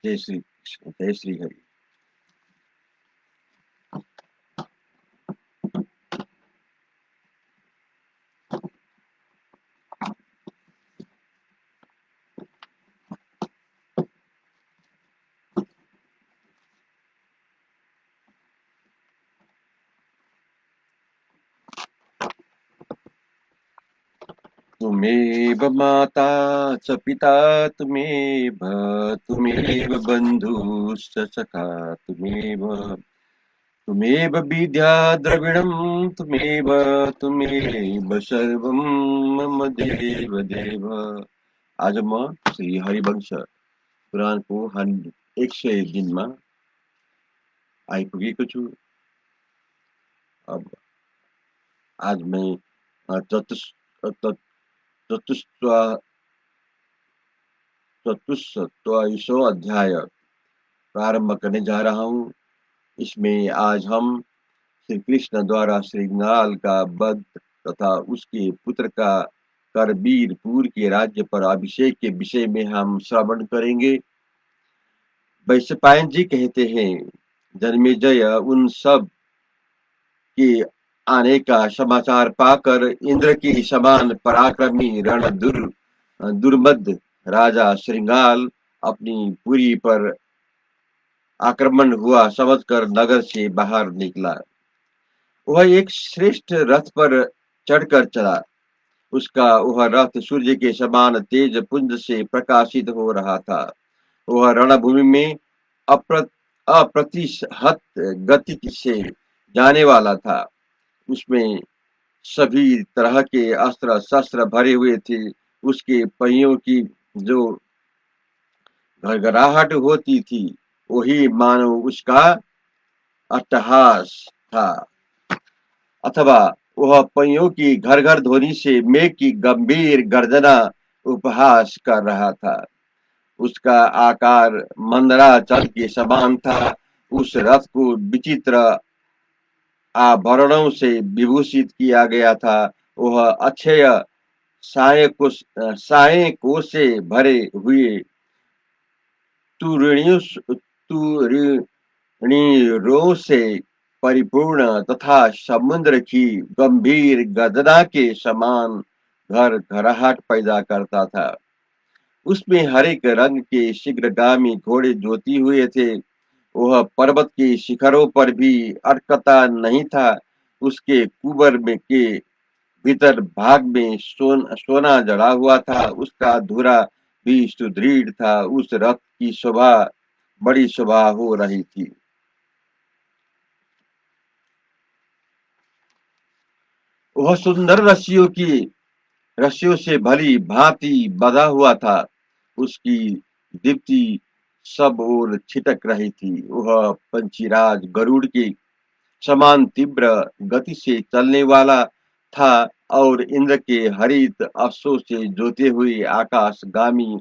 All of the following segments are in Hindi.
जय श्री कृष्ण, जय श्री हरि। त्वमेव माता च पिता त्वमेव, त्वमेव बन्धुश्च सखा त्वमेव, त्वमेव विद्या द्रविणं त्वमेव, त्वमेव सर्वं मम देव देव। आज म श्री हरिवंश पुराणको 101 दिनमा आइपुगेको छु। अब आज मैं चतुष्टोइसो अध्याय प्रारंभ करने जा रहा हूँ। इसमें आज हम श्री कृष्ण द्वारा श्रृंगाल का वध तथा उसके पुत्र का करवीरपुर के राज्य पर अभिषेक के विषय में हम श्रवण करेंगे। वैशंपायन जी कहते हैं, जन्मेजय उन सब के आने का समाचार पाकर इंद्र के समान पराक्रमी दुर्मद राजा श्रृंगाल अपनी पुरी पर आक्रमण हुआ समझकर नगर से बाहर निकला। वह एक श्रेष्ठ रथ पर चढ़कर चला। उसका वह रथ सूर्य के समान तेज पुंज से प्रकाशित हो रहा था। वह रणभूमि में अप्रतिहत गति से जाने वाला था। उसमें सभी तरह के अस्त्र शस्त्र भरे हुए थे। उसके पहियों की जो घड़घड़ाहट होती थी, वही मानो उसका अट्टहास था, अथवा वह पहियों की घर घर ध्वनि से मेघ की गंभीर गर्जना उपहास कर रहा था। उसका आकार मंदराचल के समान था। उस रथ को विचित्र आभरणों से विभूषित किया गया था। वह अक्षय सायकों से भरे हुए तुरणियों से परिपूर्ण तथा समुद्र की गंभीर गर्जना के समान घर घराहट पैदा करता था। उसमें हर एक रंग के शीघ्रगामी घोड़े जोते हुए थे। वह पर्वत के शिखरों पर भी अटकता नहीं था। उसके कुबर में के भीतर भाग में सोना जड़ा हुआ था। उसका धुरा भी सुदृढ़ था। उस रथ की शोभा बड़ी शोभा हो रही थी। वह सुंदर रस्सियों से भली भांति बंधा हुआ था। उसकी दीप्ति सब ओर छिटक रही थी। वह पंचीराज गरुड़ के समान तीव्र गति से चलने वाला था और इंद्र के हरित अश्वों से जोते हुए आकाशगामी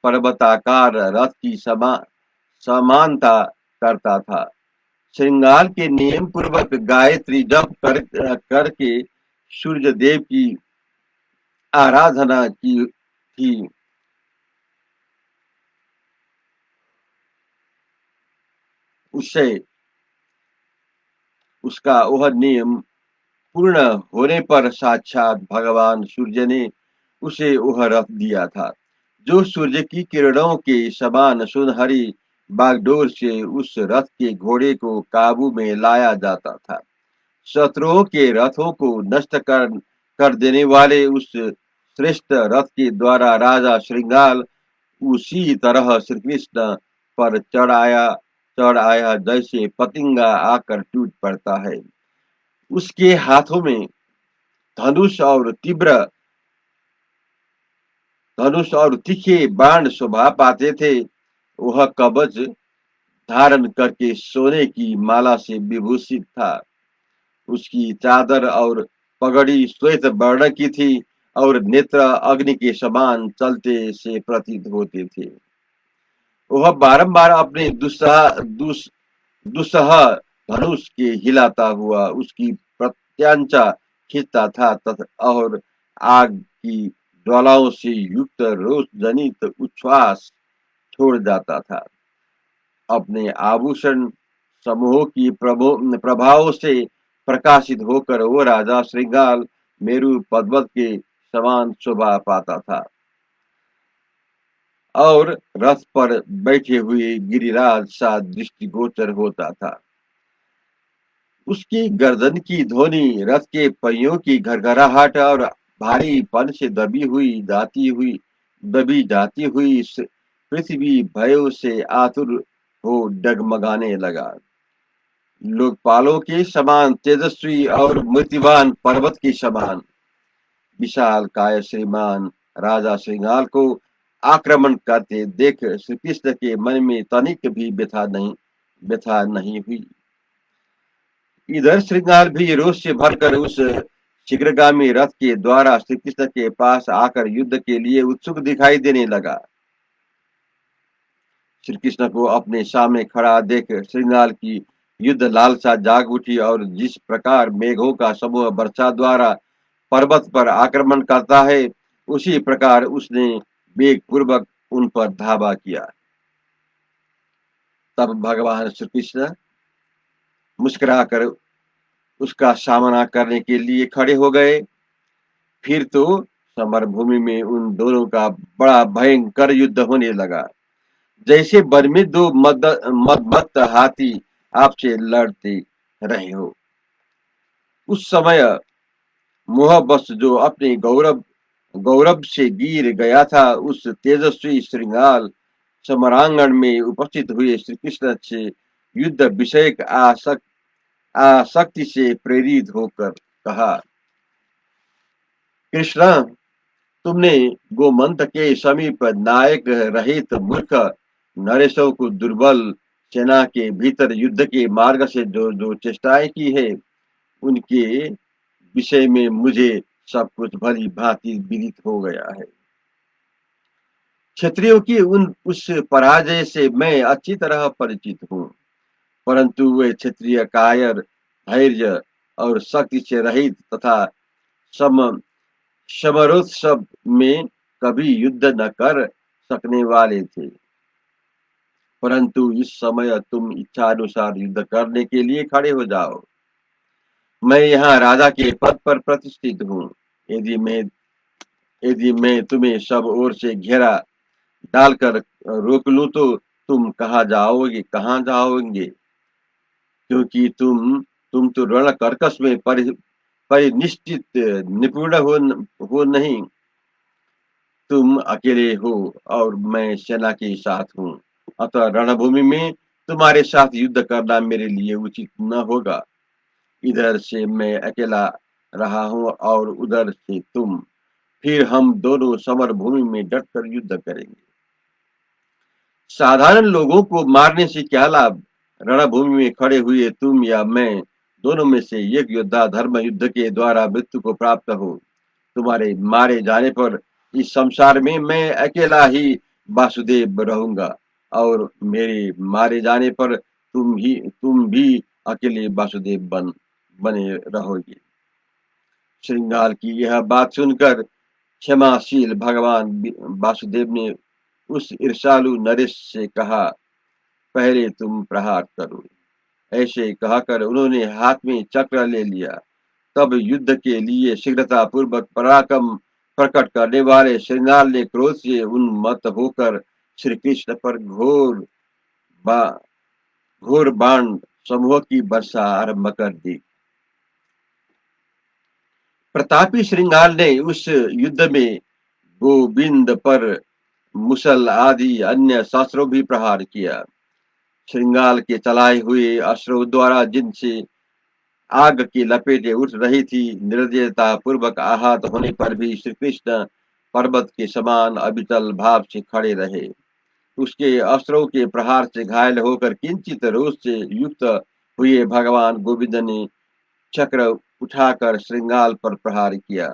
पर्वताकार रथ की समानता करता था। श्रृंगार के नियम पूर्वक गायत्री जप करके सूर्य देव की आराधना की थी। उससे उसका वह नियम पूर्ण होने पर साक्षात भगवान सूर्य ने उसे वह रथ दिया था, जो सूर्य की किरणों के समान सुनहरी बागडोर से उस रथ के घोड़े को काबू में लाया जाता था। शत्रुओं के रथों को नष्ट कर देने वाले उस श्रेष्ठ रथ के द्वारा राजा श्रृंगाल उसी तरह श्री कृष्ण पर चढ़ आया जैसे पतिंगा आकर टूट पड़ता है। उसके हाथों में धनुष और तीव्र धनुष और तीखे बाण शोभा पाते थे। वह कवच धारण करके सोने की माला से विभूषित था। उसकी चादर और पगड़ी श्वेत वर्ण की थी और नेत्र अग्नि के समान चलते से प्रतीत होते थे। वह बारंबार अपने दुस्सह धनुष के हिलाता हुआ उसकी प्रत्यांचा खींचता था तथा और आग की ज्वालाओं से युक्त रोष जनित उच्छ्वास छोड़ जाता था। अपने आभूषण समूहों की प्रभाव से प्रकाशित होकर वो राजा श्रृंगाल मेरु पर्वत के समान शोभा पाता था और रथ पर बैठे हुए गिरिराज सा दृष्टिगोचर होता था। उसकी गर्दन की ध्वनि, रथ के पहियों की घरघराहट और भारीपन से दबी जाती हुई पृथ्वी भयों से आतुर हो डगमगाने लगा। लोकपालों के समान तेजस्वी और मूर्तिवान पर्वत के समान विशाल काय श्रीमान राजा श्रृंगाल को आक्रमण करते देख श्री कृष्ण के मन में तनिक भी व्यथा नहीं हुई। इधर श्रृंगाल भी रोष से भरकर उस शीघ्रगामी रथ के द्वारा श्री कृष्ण के पास आकर युद्ध के लिए उत्सुक दिखाई देने लगा। श्री कृष्ण को अपने सामने खड़ा देख श्रृंगाल की युद्ध लालसा जाग उठी और जिस प्रकार मेघों का समूह वर्षा द्वारा पर्वत पर आक्रमण करता है, उसी प्रकार उसने वेग पूर्वक उन पर धावा किया। तब भगवान श्री कृष्ण मुस्कुराकर उसका सामना करने के लिए खड़े हो गए। फिर तो समरभूमि में उन दोनों का बड़ा भयंकर युद्ध होने लगा, जैसे वन में दो मदमत्त हाथी आपसे लड़ते रहे हो। उस समय मोहबस जो अपने गौरव से गिर गया था, उस तेजस्वी श्रृंगाल समरांगण में उपस्थित हुए श्री कृष्ण से युद्ध विषयक आसक्ति से प्रेरित होकर कहा, कृष्ण, तुमने गोमंत के समीप नायक रहित मूर्ख नरेशों को दुर्बल सेना के भीतर युद्ध के मार्ग से जो जो चेष्टाएं की है, उनके विषय में मुझे सब कुछ भली भांति विदित हो गया है। क्षत्रियों की उस पराजय से मैं अच्छी तरह परिचित हूँ, परंतु वे क्षत्रिय कायर, धैर्य और शक्ति से रहित तथा सम समरोत्सव में कभी युद्ध न कर सकने वाले थे। परंतु इस समय तुम इच्छा अनुसार युद्ध करने के लिए खड़े हो जाओ। मैं यहाँ राजा के पद पर प्रतिष्ठित हूँ। यदि मैं यदि मैं तुम्हें सब ओर से घेरा डालकर रोक लूं तो तुम कहाँ जाओगे? क्योंकि तुम तो रण कर्कश में परिनिष्ठित निपुण हो नहीं। तुम अकेले हो और मैं सेना के साथ हूँ, अतः रणभूमि में तुम्हारे साथ युद्ध करना मेरे लिए उचित न होगा। इधर से मैं अकेला रहा हूँ और उधर से तुम, फिर हम दोनों समर भूमि में डटकर युद्ध करेंगे। साधारण लोगों को मारने से क्या लाभ? रणभूमि में खड़े हुए तुम या मैं, दोनों में से एक योद्धा धर्म युद्ध के द्वारा मृत्यु को प्राप्त हो। तुम्हारे मारे जाने पर इस संसार में मैं अकेला ही वासुदेव रहूंगा और मेरे मारे जाने पर तुम भी अकेले वासुदेव बने रहोगे। श्रृंगाल की यह बात सुनकर क्षमाशील भगवान वासुदेव ने उस ईर्ष्यालु नरेश से कहा, पहले तुम प्रहार करो। ऐसे कहकर उन्होंने हाथ में चक्र ले लिया। तब युद्ध के लिए शीघ्रता पूर्वक पराक्रम प्रकट करने वाले श्रृंगाल ने क्रोध से उन्मत्त होकर श्री कृष्ण पर घोर बाण समूह की वर्षा आरंभ कर दी। प्रतापी श्रृंगाल ने उस युद्ध में गोविंद पर मुसल आदि अन्य शस्त्रों भी प्रहार किया। श्रृंगाल के चलाए हुए अस्त्रों द्वारा जिनसे आग की लपेटें उठ रही थी, निर्दयता पूर्वक आहत होने पर भी श्री कृष्ण पर्वत के समान अविचल भाव से खड़े रहे। उसके अस्त्रों के प्रहार से घायल होकर किंचित रोष से युक्त हुए भगवान गोविंद ने चक्र उठाकर श्रृंगाल पर प्रहार किया।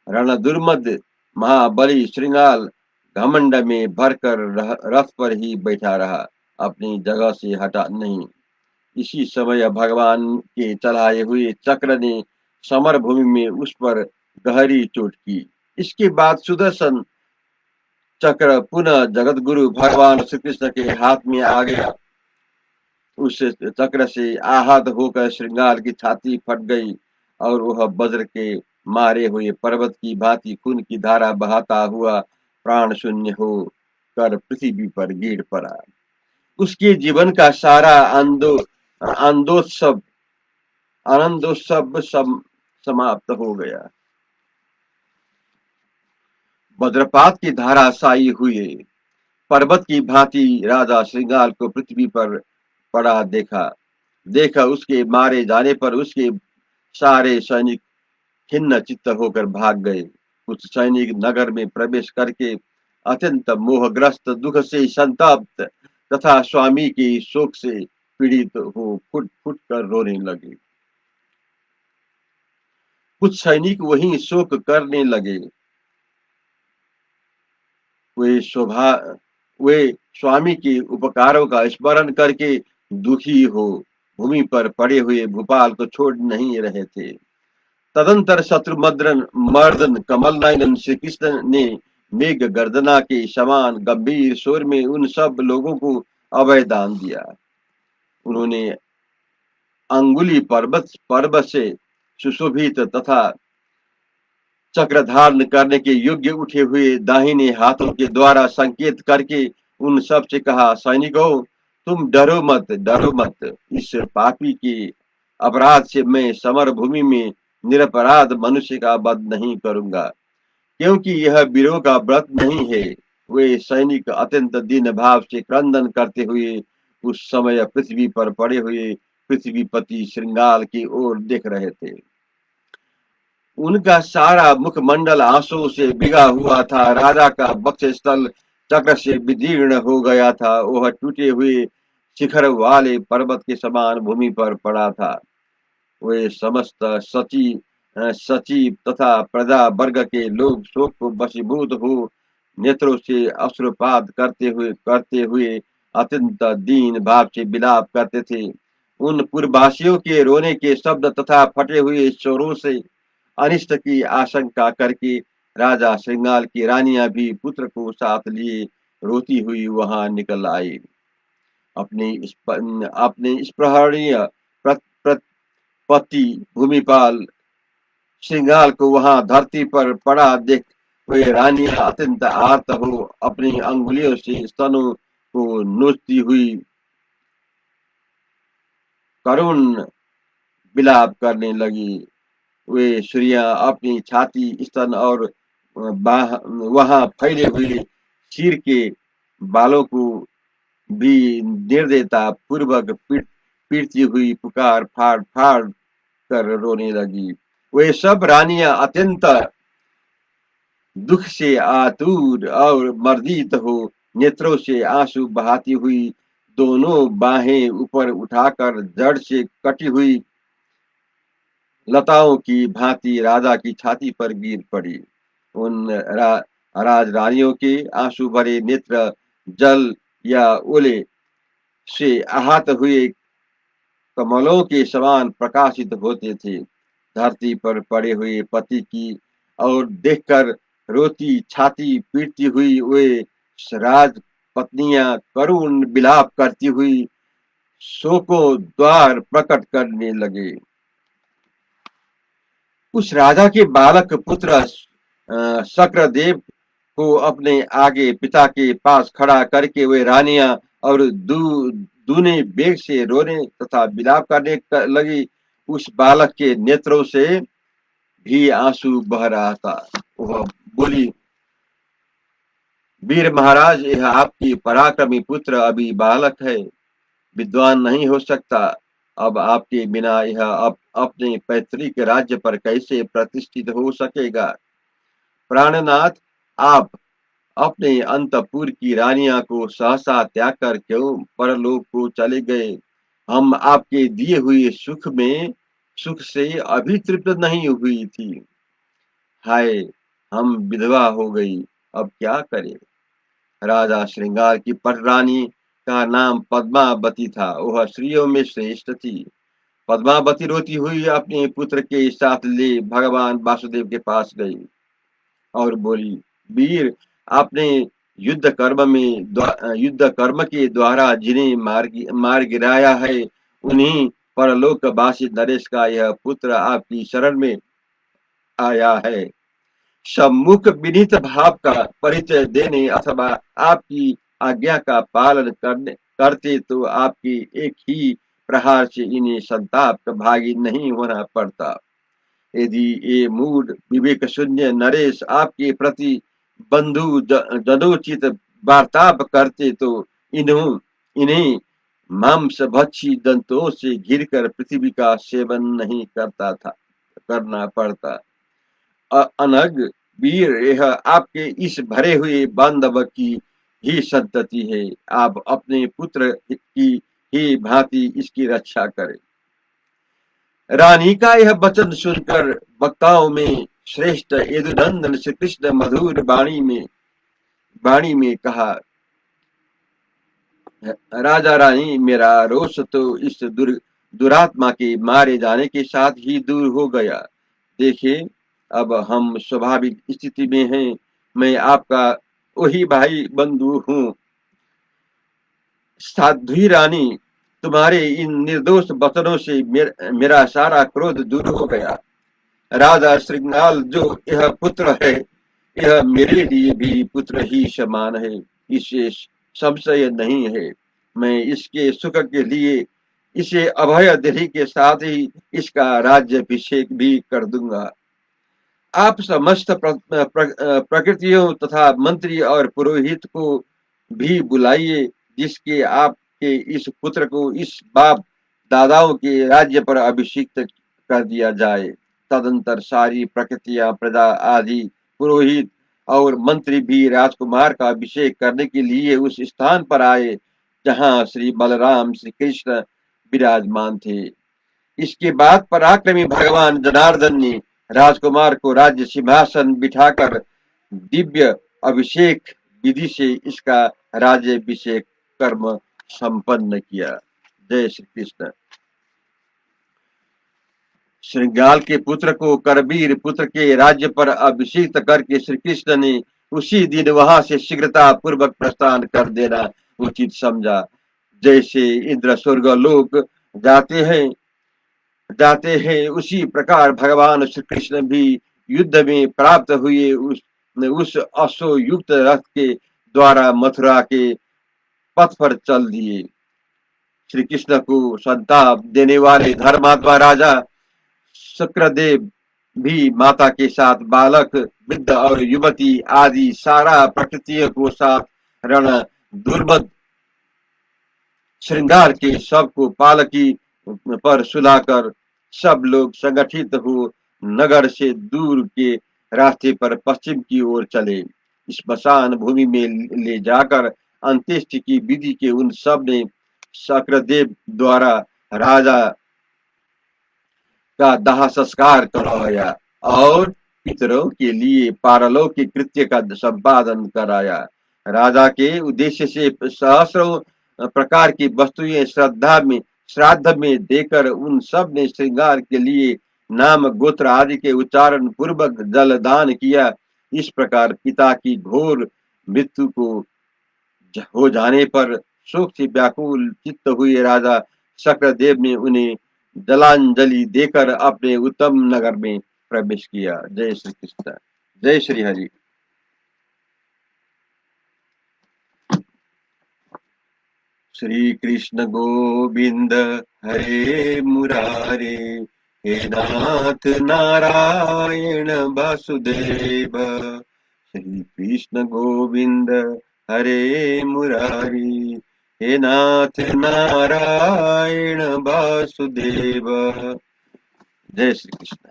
रण दुर्मद महाबली श्रृंगाल घमंड में भरकर रथ पर ही बैठा रहा, अपनी जगह से हटा नहीं। इसी समय भगवान के चलाए हुए चक्र ने समर भूमि में उस पर गहरी चोट की। इसके बाद सुदर्शन चक्र पुनः जगत गुरु भगवान श्री कृष्ण के हाथ में आ गया। उस चक्र से आहत होकर श्रृंगार की छाती फट गई और वह वज्र के मारे हुए पर्वत की भांति खून की धारा बहाता हुआ प्राण शून्य हो कर पृथ्वी पर गिर पड़ा। उसके जीवन का सारा आनंदोत्सव आनंदोत्सव समाप्त हो गया। वज्रपात की धाराशायी हुए पर्वत की भांति राजा श्रृंगार को पृथ्वी पर पड़ा देखा उसके मारे जाने पर उसके सारे सैनिक खिन्न चित्त होकर भाग गए। कुछ सैनिक नगर में प्रवेश करके अत्यंत मोहग्रस्त, दुख से संतप्त तथा स्वामी के शोक से पीड़ित हो फुट फुट कर रोने लगे। कुछ सैनिक वहीं शोक करने लगे। वे शोभा वे स्वामी के उपकारों का स्मरण करके दुखी हो भूमि पर पड़े हुए भोपाल को छोड़ नहीं रहे थे। तदंतर शत्रुमद्रन मर्दन कमल नयन श्री कृष्ण ने मेघ गर्जना के समान गंभीर स्वर में उन सब लोगों को अभय दान दिया। उन्होंने अंगुली पर्वत से सुशोभित तथा चक्र धारण करने के योग्य उठे हुए दाहिने हाथों के द्वारा संकेत करके उन सब से कहा, सैनिकों तुम डरो मत। इस पापी के अपराध से मैं समर भूमि में निरपराध मनुष्य का वध नहीं करूंगा, क्योंकि यह वीरों का व्रत नहीं है। वे सैनिक अत्यंत दीन भाव से क्रंदन करते हुए उस समय पृथ्वी पर पड़े हुए पृथ्वीपति श्रृंगार की ओर देख रहे थे। उनका सारा मुखमंडल आंसू से भिगा हुआ था। राजा का वक्षस्थल चक्र से विदीर्ण हो गया था। वह टूटे हुए शिखर वाले पर्वत के समान भूमि पर पड़ा था। वे समस्त सचिव तथा प्रजा वर्ग के लोग शोक को वशीभूत हो नेत्रों से अश्रुपात करते हुए अत्यंत दीन भाव से विलाप करते थे। उन पूर्ववासियों के रोने के शब्द तथा फटे हुए स्वरों से अनिष्ट की आशंका करके राजा श्रृंगार की रानियां भी पुत्र को साथ लिए रोती हुई वहां निकल आई। अपने स्पृहणीय पति भूमिपाल श्रृंगार को वहां धरती पर पड़ा देख वे रानियां अत्यंत आर्त हो अपनी अंगुलियों से स्तनों को नोचती हुई करुण विलाप करने लगी। वे सूर्या अपनी छाती, स्तन और वहां फैले हुए सिर के बालों को भी निर्दयता पूर्वक पीटती हुई पुकार फाड़ फाड़ कर रोने लगी। वे सब रानियां अत्यंत दुख से आतुर और मर्दित हो नेत्रों से आंसू बहाती हुई दोनों बाहें ऊपर उठाकर जड़ से कटी हुई लताओं की भांति राजा की छाती पर गिर पड़ी। उन राजरानियों के आंसू भरे नेत्र जल या ओले से आहत हुए कमलों के समान प्रकाशित होते थे। धरती पर पड़े हुए पति की और देखकर रोती छाती पीटती हुई वे राज पत्नियां करुण विलाप करती हुई शोको द्वार प्रकट करने लगे। उस राजा के बालक पुत्र शक्रदेव को अपने आगे पिता के पास खड़ा करके वे रानियां और दूने बेग से रोने तथा विलाप करने लगी। उस बालक के नेत्रों से भी आंसू बह रहा था। वह बोली, वीर महाराज, यह आपकी पराक्रमी पुत्र अभी बालक है, विद्वान नहीं हो सकता। अब आपके बिना यह अपने पैतृक राज्य पर कैसे प्रतिष्ठित हो सकेगा। प्राणनाथ, आप अपने अंतपुर की रानियां को सहसा त्याग कर क्यों परलोक को चले गए। हम आपके दिए हुए सुख से अभी तृप्त नहीं हुई थी। हाय, हम विधवा हो गई, अब क्या करें। राजा श्रृंगार की पटरानी का नाम पद्मावती था। वह स्त्रियों में श्रेष्ठ थी। पद्मावती रोती हुई अपने पुत्र के साथ ले भगवान वासुदेव के पास गई और बोली, वीर, आपने युद्ध कर्म के द्वारा जिन्हें मार गिराया है, उन्हीं परलोकवासी नरेश का यह पुत्र आपकी शरण में आया है। सम्मुख विनीत भाव का परिचय देने अथवा आपकी आज्ञा का पालन करते तो आपके एक ही प्रहार से इन्हें संताप का भागी नहीं होना पड़ता। यदि ये मूड विवेक शून्य नरेश आपके प्रति बंधु जनोचित वार्ताप करते तो इन्हें मांस भक्षी दंतों से घिरकर पृथ्वी का सेवन नहीं करना पड़ता। अनग वीर, यह आपके इस भरे हुए बांधव की ही संतति है। आप अपने पुत्र की ही भांति इसकी रक्षा करें। रानी का यह वचन सुनकर वक्ताओं में श्रेष्ठ यदुनंदन श्री कृष्ण मधुर वाणी में कहा, राजा रानी, मेरा रोष तो इस दुरात्मा के मारे जाने के साथ ही दूर हो गया। देखिए, अब हम स्वाभाविक स्थिति में हैं। मैं आपका वही भाई बंधु हूँ। साध्वी रानी, तुम्हारे इन निर्दोष वचनों से मेरा सारा क्रोध दूर हो गया। राजा श्रृंगाल जो यह पुत्र है, यह मेरे लिए भी पुत्र ही समान है, इससे संशय नहीं है। मैं इसके सुख के लिए इसे अभय देने के साथ ही इसका राज्याभिषेक भी कर दूंगा। आप समस्त प्रकृतियों तथा मंत्री और पुरोहित को भी बुलाइए, जिसके आपके इस पुत्र को इस बाप दादाओं के राज्य पर अभिषिक्त कर दिया जाए। तदंतर सारी प्रकृतियां, प्रजा आदि, पुरोहित और मंत्री भी राजकुमार का अभिषेक करने के लिए उस स्थान पर आए जहां श्री बलराम श्री कृष्ण विराजमान थे। इसके बाद पराक्रमी भगवान जनार्दन ने राजकुमार को राज्य सिंहासन बिठाकर दिव्य अभिषेक विधि से इसका राज्याभिषेक कर्म संपन्न किया। जय श्री कृष्ण। श्रृंगाल के पुत्र को करवीर पुत्र के राज्य पर अभिषिक्त करके श्री कृष्ण ने उसी दिन वहां से शीघ्रता पूर्वक प्रस्थान कर देना उचित समझा। जैसे इंद्र स्वर्ग लोक जाते हैं, उसी प्रकार भगवान श्री कृष्ण भी युद्ध में प्राप्त हुए उस अश्वयुक्त रथ के द्वारा मथुरा के पथ पर चल दिए। श्री कृष्ण को संताप देने वाले धर्मात्मा राजा शुक्रदेव भी माता के साथ बालक, वृद्ध और युवती आदि सारा प्रकृतियों को साथ रण दुर्मद श्रृंगार के सबको पालकी पर सुलाकर सब लोग संगठित हो नगर से दूर के रास्ते पर पश्चिम की ओर चले। स्मशान भूमि में ले जाकर अंत्येष्टि की विधि के उन सब ने शक्रदेव द्वारा राजा का दाह संस्कार करवाया और पितरों के लिए पारलौकिक कृत्य का संपादन कराया। राजा के उद्देश्य से सहस्रों प्रकार की वस्तुएं श्राद्ध में देकर उन सब ने श्रृंगार के लिए नाम गोत्र आदि के उच्चारण पूर्वक जल दान किया। इस प्रकार पिता की घोर मृत्यु को हो जाने पर शोक से व्याकुल चित्त हुए राजा शक्रदेव ने उन्हें जलांजलि देकर अपने उत्तम नगर में प्रवेश किया। जय श्री कृष्ण। जय श्री हरि। श्री कृष्ण गोविंद हरे मुरारे, हे नाथ नारायण वासुदेव। श्री कृष्ण गोविंद हरे मुरारी, हे नाथ नारायण वासुदेव। जय श्री कृष्ण।